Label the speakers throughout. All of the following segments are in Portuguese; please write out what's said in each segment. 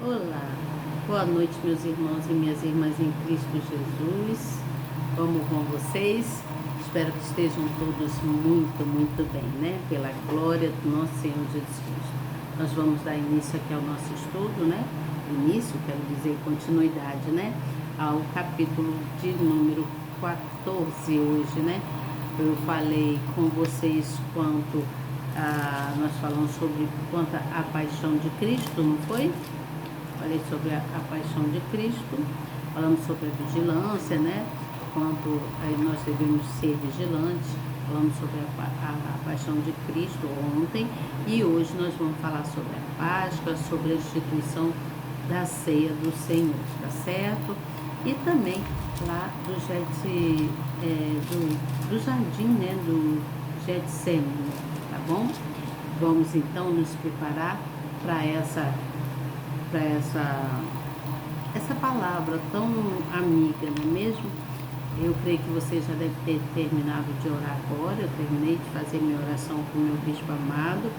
Speaker 1: Olá, boa noite, meus irmãos e minhas irmãs em Cristo Jesus. Como vão vocês? Espero que estejam todos muito, muito bem, né? Pela glória do nosso Senhor Jesus Cristo. Nós vamos dar início aqui ao nosso estudo, né? Início, quero dizer, continuidade, né? Ao capítulo de número 14 hoje, né? Eu falei com vocês nós falamos sobre quanto à paixão de Cristo, não foi? Falei sobre a paixão de Cristo, falamos sobre a vigilância, né? Quanto nós devemos ser vigilantes, falamos sobre a paixão de Cristo ontem, e hoje nós vamos falar sobre a Páscoa, sobre a instituição da ceia do Senhor, tá certo? E também lá do jardim, né? Do Getsemane, tá bom? Vamos então nos preparar para essa palavra tão amiga, não é mesmo? Eu creio que você já deve ter terminado de orar agora. Eu terminei de fazer minha oração com o meu bispo amado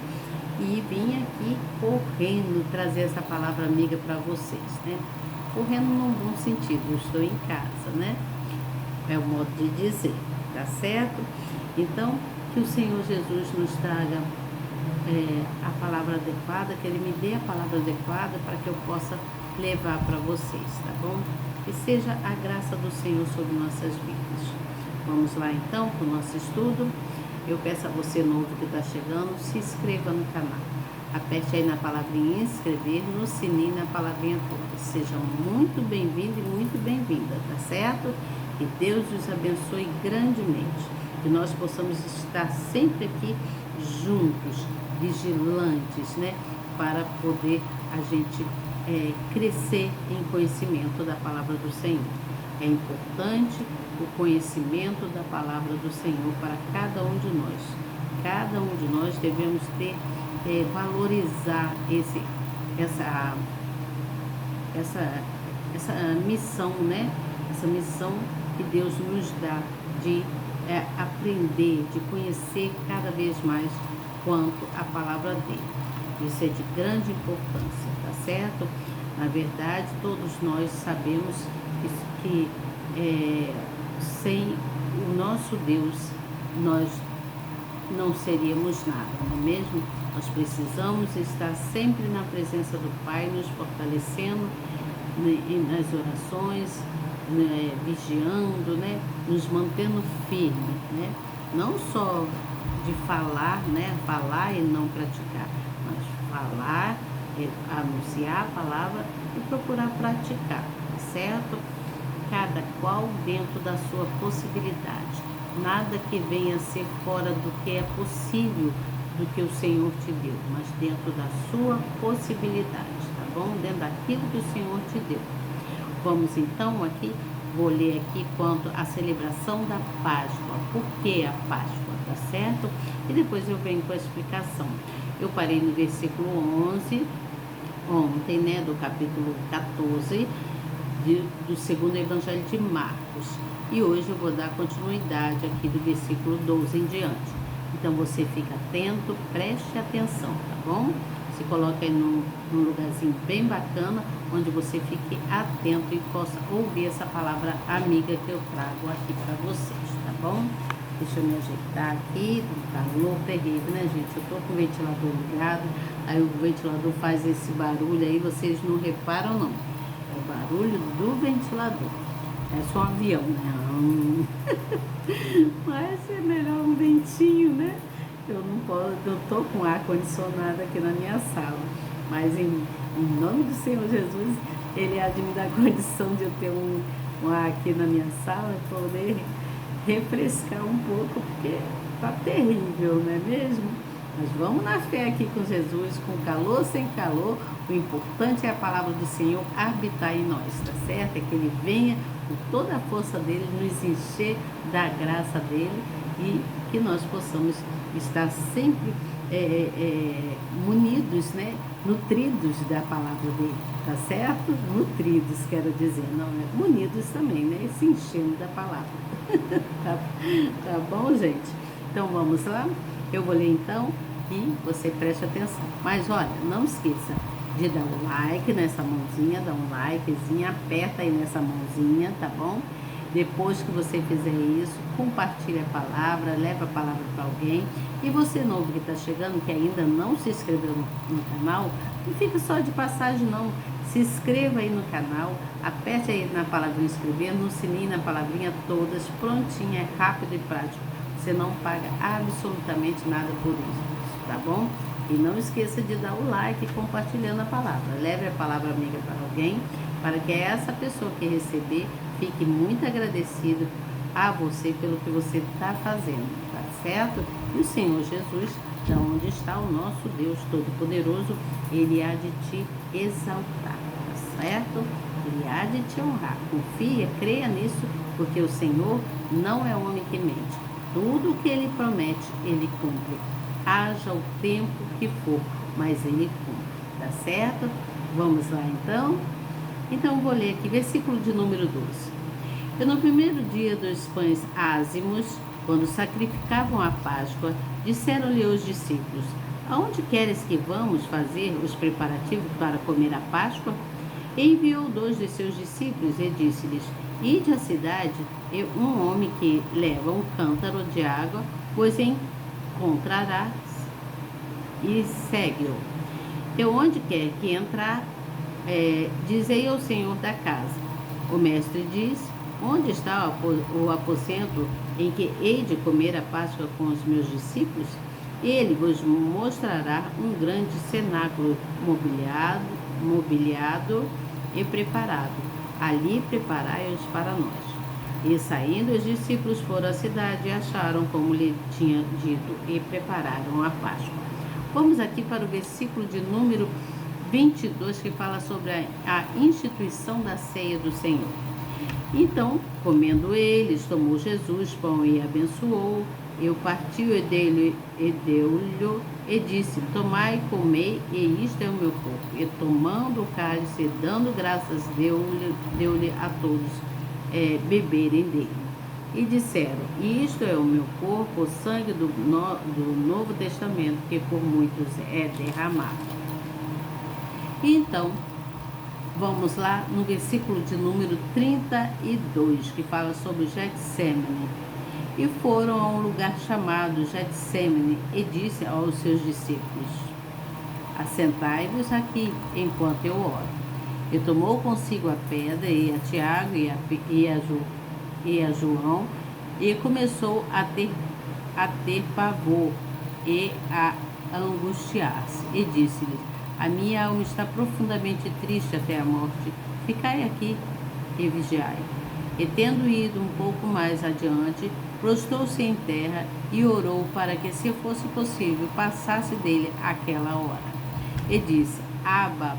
Speaker 1: e vim aqui correndo trazer essa palavra amiga para vocês, né? Correndo num bom sentido, eu estou em casa, né? É o modo de dizer, tá certo? Então, que o Senhor Jesus nos traga a palavra adequada, que Ele me dê a palavra adequada para que eu possa levar para vocês, tá bom? Que seja a graça do Senhor sobre nossas vidas. Vamos lá então para o nosso estudo. Eu peço a você novo que está chegando, se inscreva no canal. Aperte aí na palavrinha inscrever, no sininho, na palavrinha toda. Seja muito bem-vindo e muito bem-vinda, tá certo? Que Deus os abençoe grandemente. Que nós possamos estar sempre aqui juntos, vigilantes, né? Para poder a gente crescer em conhecimento da palavra do Senhor. É importante o conhecimento da palavra do Senhor para cada um de nós. Cada um de nós devemos valorizar essa missão, né? Essa missão que Deus nos dá de aprender, de conhecer cada vez mais quanto a palavra dele. Isso é de grande importância, tá certo? Na verdade, todos nós sabemos que sem o nosso Deus nós não seríamos nada, não é mesmo? Nós precisamos estar sempre na presença do Pai, nos fortalecendo nas orações, né, vigiando, né, nos mantendo firmes, né? Não só de falar, né, falar e não praticar, mas falar, anunciar a palavra e procurar praticar, tá certo? Cada qual dentro da sua possibilidade. Nada que venha a ser fora do que é possível, do que o Senhor te deu, mas dentro da sua possibilidade, tá bom? Dentro daquilo que o Senhor te deu. Vamos então aqui, vou ler aqui quanto à celebração da Páscoa. Por que a Páscoa, tá certo? E depois eu venho com a explicação. Eu parei no versículo 11, ontem, né, do capítulo 14, do segundo Evangelho de Marcos. E hoje eu vou dar continuidade aqui do versículo 12 em diante. Então você fica atento, preste atenção, tá bom? Se coloca aí num lugarzinho bem bacana, onde você fique atento e possa ouvir essa palavra amiga que eu trago aqui para vocês, tá bom? Deixa eu me ajeitar aqui, um calor terrível, né, gente? Eu tô com o ventilador ligado, aí o ventilador faz esse barulho aí, vocês não reparam não. É o barulho do ventilador. É só um avião, né? Mas é melhor um ventinho, né? Eu não posso, eu tô com ar condicionado aqui na minha sala, mas em nome do Senhor Jesus, Ele há de me dar condição de eu ter um ar aqui na minha sala, poder refrescar um pouco, porque tá terrível, não é mesmo? Mas vamos na fé aqui com Jesus, com calor, sem calor. O importante é a palavra do Senhor habitar em nós, tá certo? É que Ele venha com toda a força dele, nos encher da graça dele e que nós possamos estar sempre munidos, né? Nutridos da palavra dele, tá certo? Nutridos, quero dizer, não é? Munidos também, né? E se enchendo da palavra. Tá bom, gente? Então vamos lá? Eu vou ler então e você preste atenção. Mas olha, não esqueça, de dar um like nessa mãozinha, dá um likezinho, aperta aí nessa mãozinha, tá bom? Depois que você fizer isso, compartilha a palavra, leva a palavra para alguém. E você novo que está chegando, que ainda não se inscreveu no canal, não fica só de passagem não. Se inscreva aí no canal, aperte aí na palavrinha inscrever, no sininho, na palavrinha todas, prontinho, é rápido e prático. Você não paga absolutamente nada por isso, tá bom? E não esqueça de dar o like compartilhando a palavra. Leve a palavra amiga para alguém, para que essa pessoa que receber fique muito agradecido a você pelo que você está fazendo, tá certo? E o Senhor Jesus, da onde está o nosso Deus Todo-Poderoso, Ele há de te exaltar, tá certo? Ele há de te honrar. Confia, creia nisso, porque o Senhor não é homem que mente. Tudo o que Ele promete, Ele cumpre. Haja o tempo que for, mas Ele cumpre, tá certo? Vamos lá então? Então vou ler aqui, versículo de número 12. E no primeiro dia dos pães ázimos, quando sacrificavam a Páscoa, disseram-lhe os discípulos: aonde queres que vamos fazer os preparativos para comer a Páscoa? E enviou 2 de seus discípulos e disse-lhes: ide à cidade, e um homem que leva um cântaro de água, pois encontrarás, e segue-o. E onde quer que entrar, dizei ao senhor da casa. O mestre diz: onde está o aposento em que hei de comer a Páscoa com os meus discípulos? Ele vos mostrará um grande cenáculo mobiliado e preparado. Ali preparai-os para nós. E saindo, os discípulos foram à cidade e acharam como lhe tinha dito e prepararam a Páscoa. Vamos aqui para o versículo de número 22, que fala sobre a instituição da ceia do Senhor. Então, comendo eles, tomou Jesus pão e abençoou, e o partiu e deu-lhe, e disse: tomai, comei, e isto é o meu corpo. E tomando o cálice, e dando graças, deu-lhe a todos beberem dele. E disseram: isto é o meu corpo, o sangue do Novo Testamento, que por muitos é derramado. E então, vamos lá no versículo de número 32, que fala sobre Getsemane. E foram a um lugar chamado Getsemane, e disse aos seus discípulos: assentai-vos aqui, enquanto eu oro. E tomou consigo a pedra, e a Tiago, e a João, e começou a ter pavor, e a angustiar-se. E disse-lhes: a minha alma está profundamente triste até a morte. Ficai aqui e vigiai. E tendo ido um pouco mais adiante, prostrou-se em terra e orou para que, se fosse possível, passasse dele aquela hora. E disse: Abba,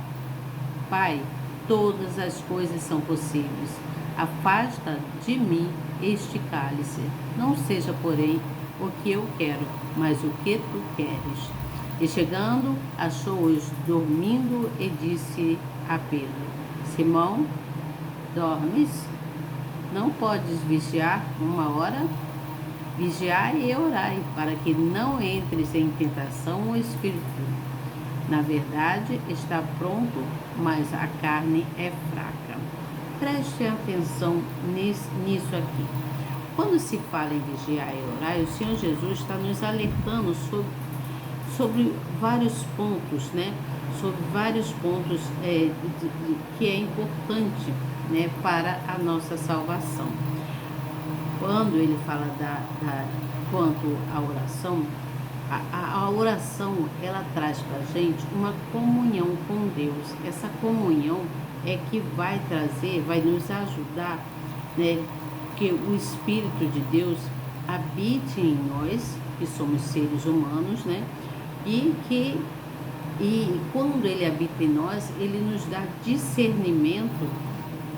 Speaker 1: Pai, todas as coisas são possíveis. Afasta de mim este cálice. Não seja, porém, o que eu quero, mas o que tu queres. E chegando, achou-os dormindo e disse a Pedro: Simão, dormes? Não podes vigiar uma hora? Vigiai e orai, para que não entres em tentação o espírito. Na verdade, está pronto, mas a carne é fraca. Preste atenção nisso aqui. Quando se fala em vigiar e orar, o Senhor Jesus está nos alertando sobre vários pontos, né? Sobre vários pontos que é importante, né, para a nossa salvação. Quando ele fala quanto à oração, a oração, ela traz para a gente uma comunhão com Deus. Essa comunhão é que vai nos ajudar, né, que o Espírito de Deus habite em nós, que somos seres humanos, né, e quando ele habita em nós, ele nos dá discernimento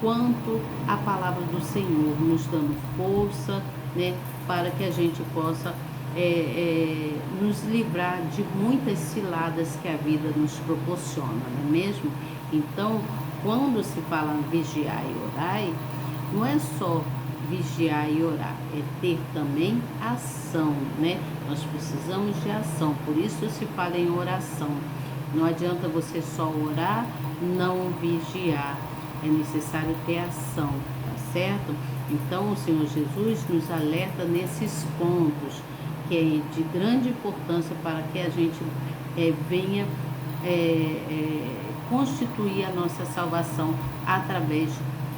Speaker 1: quanto à palavra do Senhor, nos dando força, né, para que a gente possa nos livrar de muitas ciladas que a vida nos proporciona, não é mesmo? Então, quando se fala em vigiar e orar, não é só vigiar e orar, é ter também ação, né? Nós precisamos de ação, por isso se fala em oração. Não adianta você só orar, não vigiar. É necessário ter ação, tá certo? Então, o Senhor Jesus nos alerta nesses pontos, que é de grande importância para que a gente venha constituir a nossa salvação através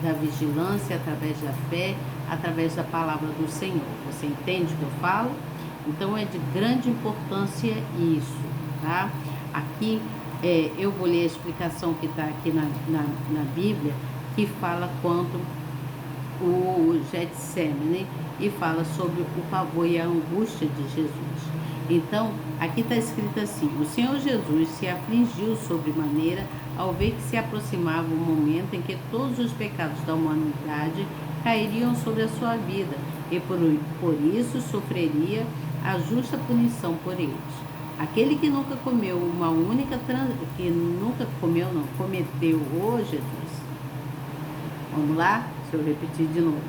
Speaker 1: da vigilância, através da fé, através da palavra do Senhor. Você entende o que eu falo? Então é de grande importância isso, tá? Aqui eu vou ler a explicação que está aqui na Bíblia, que fala quanto o Getsemane e fala sobre o pavor e a angústia de Jesus. Então, aqui está escrito assim: o Senhor Jesus se afligiu sobremaneira ao ver que se aproximava o momento em que todos os pecados da humanidade cairiam sobre a sua vida, e por isso sofreria a justa punição por eles. Aquele que nunca comeu uma única cometeu, Jesus. Vamos lá? Deixa eu repetir de novo.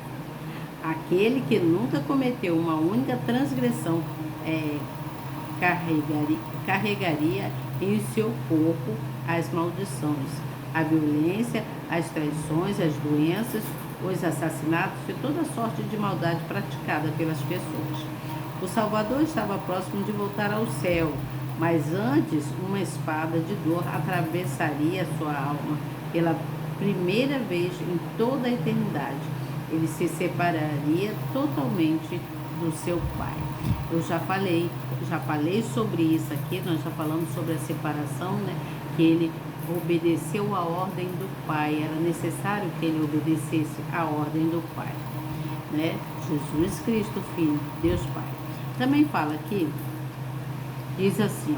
Speaker 1: Aquele que nunca cometeu uma única transgressão carregaria em seu corpo as maldições, a violência, as traições, as doenças, os assassinatos e toda sorte de maldade praticada pelas pessoas. O Salvador estava próximo de voltar ao céu, mas antes uma espada de dor atravessaria sua alma pela primeira vez em toda a eternidade. Ele se separaria totalmente do seu Pai. Eu já falei sobre isso aqui, nós já falamos sobre a separação, né? Que ele obedeceu a ordem do Pai, era necessário que ele obedecesse a ordem do Pai, né? Jesus Cristo, Filho, Deus Pai. Também fala aqui, diz assim,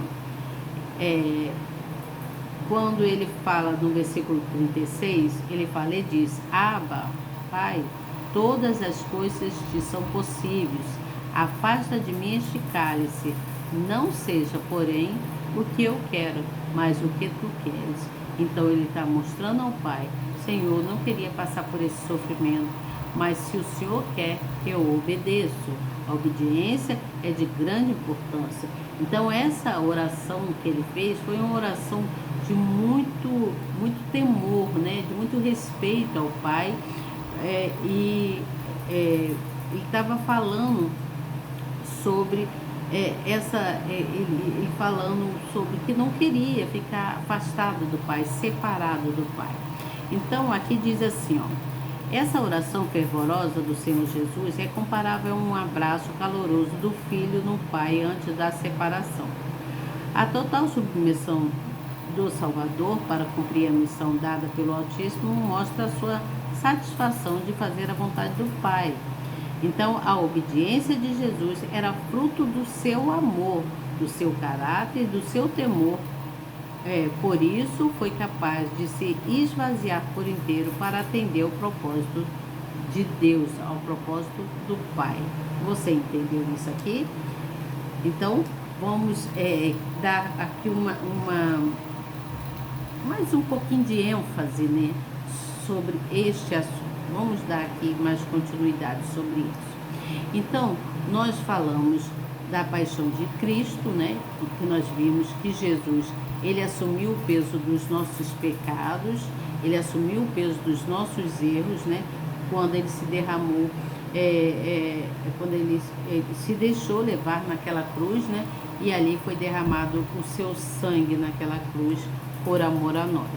Speaker 1: quando ele fala no versículo 36, ele fala e diz: Abba, Pai, todas as coisas te são possíveis, afasta de mim este cálice, não seja, porém, o que eu quero, mas o que tu queres. Então ele está mostrando ao Pai: Senhor, não queria passar por esse sofrimento, mas se o Senhor quer, eu obedeço. A obediência é de grande importância. Então essa oração que ele fez foi uma oração de muito temor, né? De muito respeito ao Pai, ele estava falando sobre ele falando sobre que não queria ficar afastado do Pai, separado do Pai. Então aqui diz assim, essa oração fervorosa do Senhor Jesus é comparável a um abraço caloroso do Filho no Pai antes da separação. A total submissão do Salvador para cumprir a missão dada pelo Altíssimo mostra a sua satisfação de fazer a vontade do Pai. Então, a obediência de Jesus era fruto do seu amor, do seu caráter, do seu temor. Por isso, foi capaz de se esvaziar por inteiro para atender ao propósito de Deus, ao propósito do Pai. Você entendeu isso aqui? Então, vamos dar aqui mais um pouquinho de ênfase, né, sobre este assunto. Vamos dar aqui mais continuidade sobre isso. Então, nós falamos da paixão de Cristo, né? Que nós vimos que Jesus, ele assumiu o peso dos nossos pecados, ele assumiu o peso dos nossos erros, né? Quando ele se derramou, quando ele se deixou levar naquela cruz, né? E ali foi derramado o seu sangue naquela cruz por amor a nós.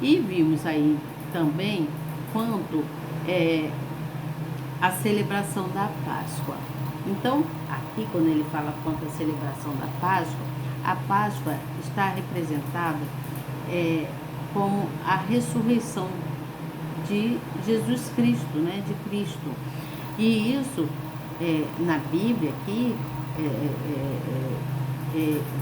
Speaker 1: E vimos aí também quanto a celebração da Páscoa. Então, aqui quando ele fala quanto à celebração da Páscoa, a Páscoa está representada como a ressurreição de Jesus Cristo, né? De Cristo. E isso, na Bíblia aqui,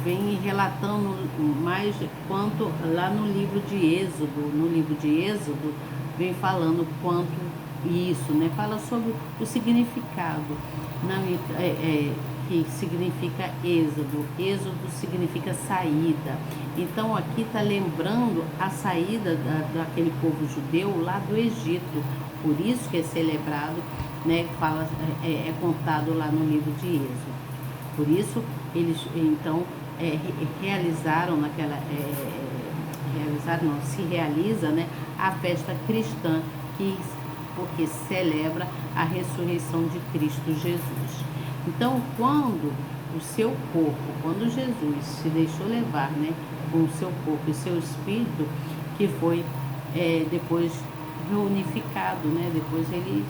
Speaker 1: vem relatando mais quanto lá no livro de Êxodo. No livro de Êxodo, vem falando quanto isso, né? Fala sobre o significado, que significa êxodo. Êxodo significa saída. Então aqui está lembrando a saída daquele povo judeu lá do Egito. Por isso que é celebrado, né? Fala, contado lá no livro de Êxodo. Por isso eles então realizaram realizaram, não, se realiza, né, a festa cristã, porque celebra a ressurreição de Cristo Jesus. Então, quando o seu corpo, quando Jesus se deixou levar, né, com o seu corpo e seu espírito, que foi depois reunificado, né, depois ele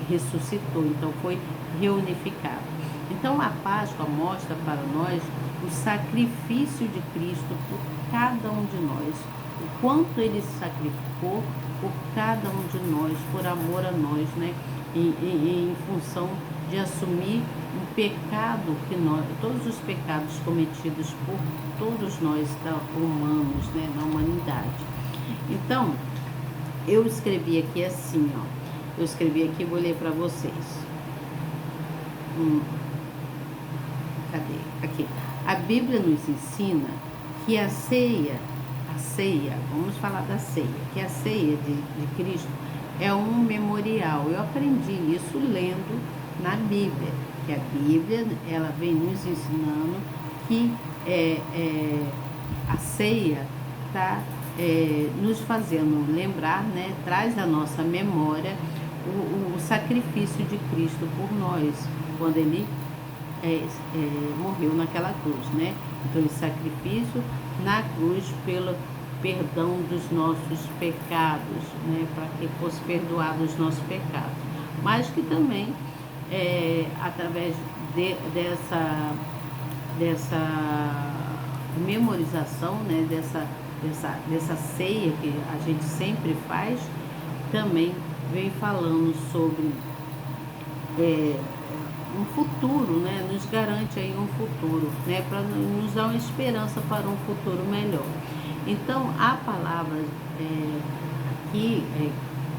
Speaker 1: ressuscitou, então foi reunificado. Então a Páscoa mostra para nós o sacrifício de Cristo por cada um de nós, o quanto ele se sacrificou por cada um de nós, por amor a nós, né? Em função de assumir um pecado todos os pecados cometidos por todos nós humanos, né, na humanidade. Então, eu escrevi aqui assim, ó. Eu escrevi aqui, vou ler para vocês. Cadê? Aqui. A Bíblia nos ensina que a ceia, vamos falar da ceia, que a ceia de Cristo é um memorial. Eu aprendi isso lendo na Bíblia, que a Bíblia, ela vem nos ensinando que a ceia está nos fazendo lembrar, né, traz à nossa memória o sacrifício de Cristo por nós, quando ele morreu naquela cruz, né? Então, esse sacrifício na cruz pelo perdão dos nossos pecados, né? Para que fosse perdoado os nossos pecados, mas que também através dessa memorização, né? Dessa ceia que a gente sempre faz, também vem falando sobre um futuro, né? Nos garante aí um futuro, né? Para nos dar uma esperança para um futuro melhor. Então, a palavra aqui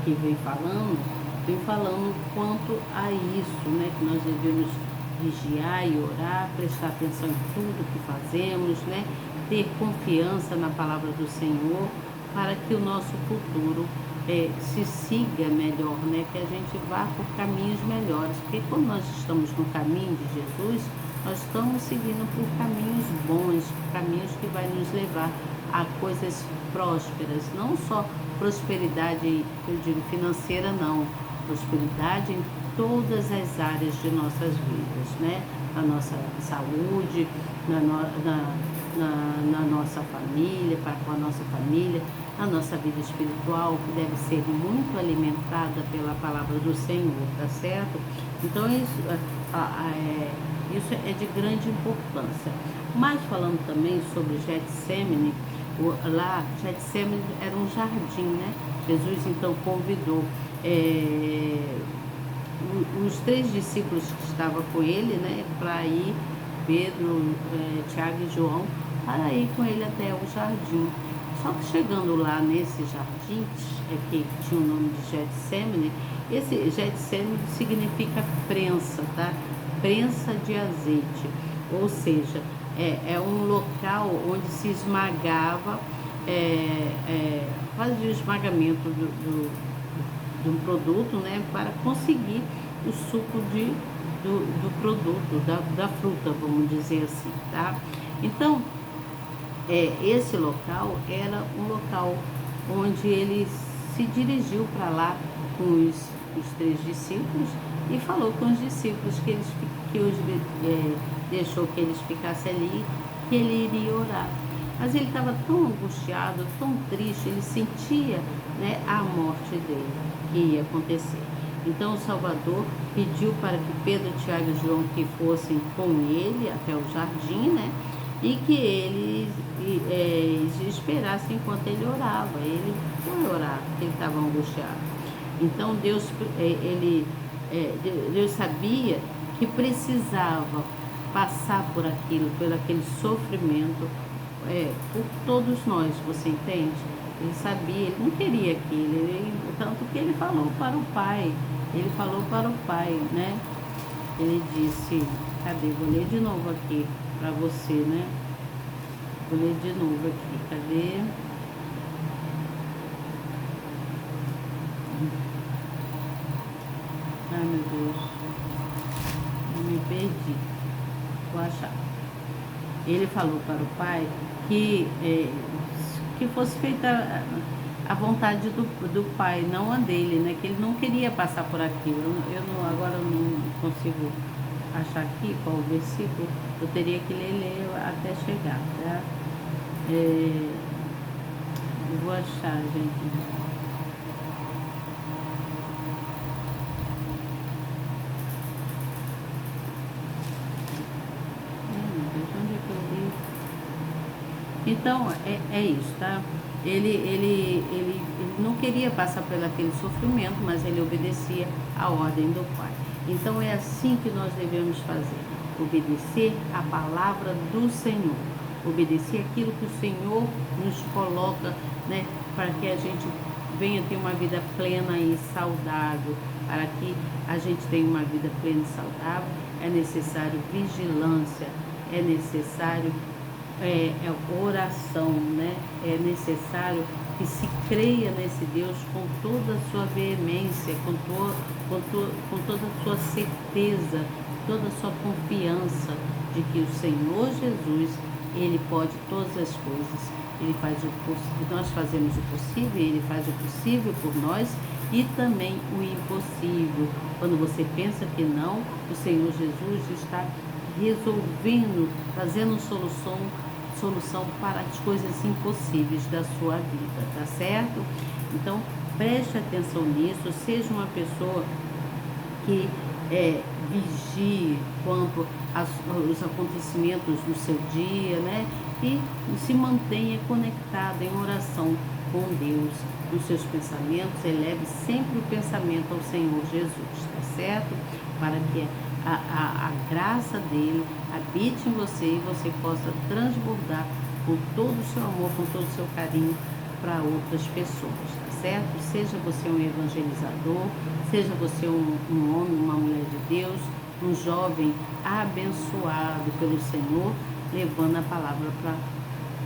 Speaker 1: que vem falando quanto a isso, né? Que nós devemos vigiar e orar, prestar atenção em tudo que fazemos, né? Ter confiança na palavra do Senhor, para que o nosso futuro se siga melhor, né? Que a gente vá por caminhos melhores, porque quando nós estamos no caminho de Jesus, nós estamos seguindo por caminhos bons, caminhos que vai nos levar a coisas prósperas, não só prosperidade, eu digo financeira, não, prosperidade em todas as áreas de nossas vidas, né? Na nossa saúde, na nossa família, com a nossa família, a nossa vida espiritual, que deve ser muito alimentada pela palavra do Senhor, tá certo? Então, isso é de grande importância. Mas falando também sobre Getsemane, lá, Getsemane era um jardim, né? Jesus, então, convidou os 3 discípulos que estavam com ele, né, para ir, Pedro, Tiago e João, para ir com ele até o jardim. Só que chegando lá nesse jardim, que tinha o nome de Getsemane, esse Getsemane significa prensa, tá? Prensa de azeite, ou seja, é um local onde se esmagava, fazia o esmagamento de um produto, né, para conseguir o suco do produto, da fruta, vamos dizer assim, tá? Então, esse local era um local onde ele se dirigiu para lá com os 3 discípulos e falou com os discípulos deixou que eles ficassem ali, que ele iria orar. Mas ele estava tão angustiado, tão triste, ele sentia, né, a morte dele que ia acontecer. Então o Salvador pediu para que Pedro, Tiago e João que fossem com ele até o jardim, né, e que eles esperassem enquanto ele orava. Ele foi orar, porque ele estava angustiado. Então Deus sabia que precisava passar por aquele sofrimento por todos nós, você entende? Ele sabia, ele não queria aquilo, tanto que ele falou para o Pai, né? Ele disse, cadê? Vou ler de novo aqui para você, né? Vou ler de novo aqui, cadê? Ai, meu Deus, eu me perdi, vou achar. ele falou para o pai que fosse feita a vontade do pai, não a dele, né? Que ele não queria passar por aquilo. Agora eu não consigo achar aqui qual o versículo, eu teria que ler até chegar, tá? Eu vou achar, gente. Onde é que eu li? Então, é isso, tá? Ele não queria passar por aquele sofrimento, mas ele obedecia à ordem do pai. Então, é assim que nós devemos fazer: obedecer a palavra do Senhor, obedecer aquilo que o Senhor nos coloca, né, para que a gente venha ter uma vida plena e saudável. Para que a gente tenha uma vida plena e saudável, é necessário vigilância, é necessário oração, né? É necessário que se creia nesse Deus com toda a sua veemência, com toda a sua certeza, toda a sua confiança de que o Senhor Jesus, Ele pode todas as coisas. Ele faz nós fazemos o possível, Ele faz o possível por nós e também o impossível. Quando você pensa que não, o Senhor Jesus está resolvendo, trazendo solução para as coisas impossíveis da sua vida, tá certo? Então, preste atenção nisso, seja uma pessoa que vigie quanto aos acontecimentos do seu dia, né? E se mantenha conectado em oração com Deus. Nos seus pensamentos, eleve sempre o pensamento ao Senhor Jesus, tá certo? Para que a graça dele habite em você e você possa transbordar com todo o seu amor, com todo o seu carinho para outras pessoas, tá certo? Seja você um evangelizador, seja você um homem, uma mulher de Deus, um jovem abençoado pelo Senhor, levando a palavra para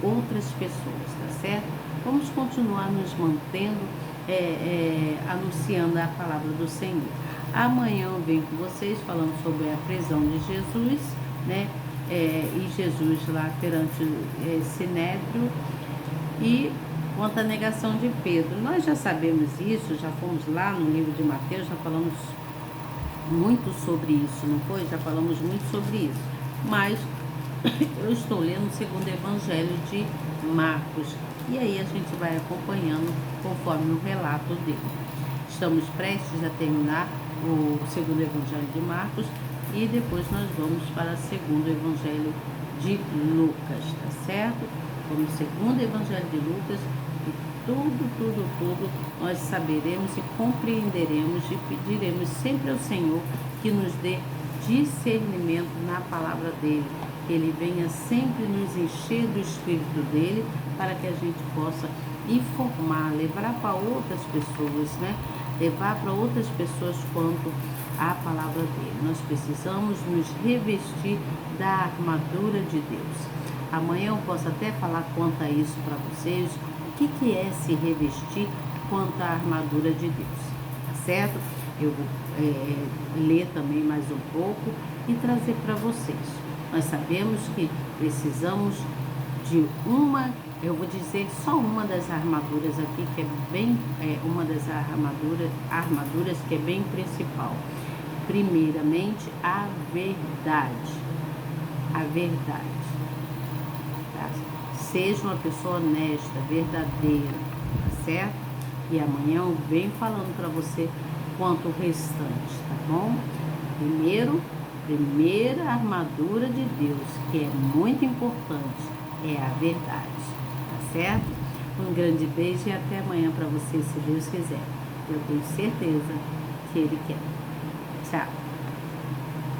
Speaker 1: outras pessoas, tá certo? Vamos continuar nos mantendo, anunciando a palavra do Senhor. Amanhã eu venho com vocês falando sobre a prisão de Jesus, né? E Jesus lá perante Sinédrio e quanto à negação de Pedro. Nós já sabemos isso, já fomos lá no livro de Mateus, já falamos muito sobre isso, não foi? Já falamos muito sobre isso. Mas eu estou lendo o segundo evangelho de Marcos e aí a gente vai acompanhando conforme o relato dele. Estamos prestes a terminar o segundo evangelho de Marcos e depois nós vamos para o segundo evangelho de Lucas, tá certo? Como segundo evangelho de Lucas, e tudo nós saberemos e compreenderemos e pediremos sempre ao Senhor que nos dê discernimento na palavra dele, que ele venha sempre nos encher do Espírito dele, para que a gente possa informar, levar para outras pessoas, né? Levar para outras pessoas quanto à palavra dele. Nós precisamos nos revestir da armadura de Deus. Amanhã eu posso até falar quanto a isso para vocês, o que é se revestir quanto à armadura de Deus, tá certo? Eu vou ler também mais um pouco e trazer para vocês. Nós sabemos que precisamos de eu vou dizer só uma das armaduras aqui, que é bem, uma das armaduras que é bem principal. Primeiramente, a verdade. A verdade. Tá? Seja uma pessoa honesta, verdadeira, tá certo? E amanhã eu venho falando para você quanto o restante, tá bom? Primeira armadura de Deus, que é muito importante, é a verdade, tá certo? Um grande beijo e até amanhã para você, se Deus quiser. Eu tenho certeza que Ele quer. Tchau.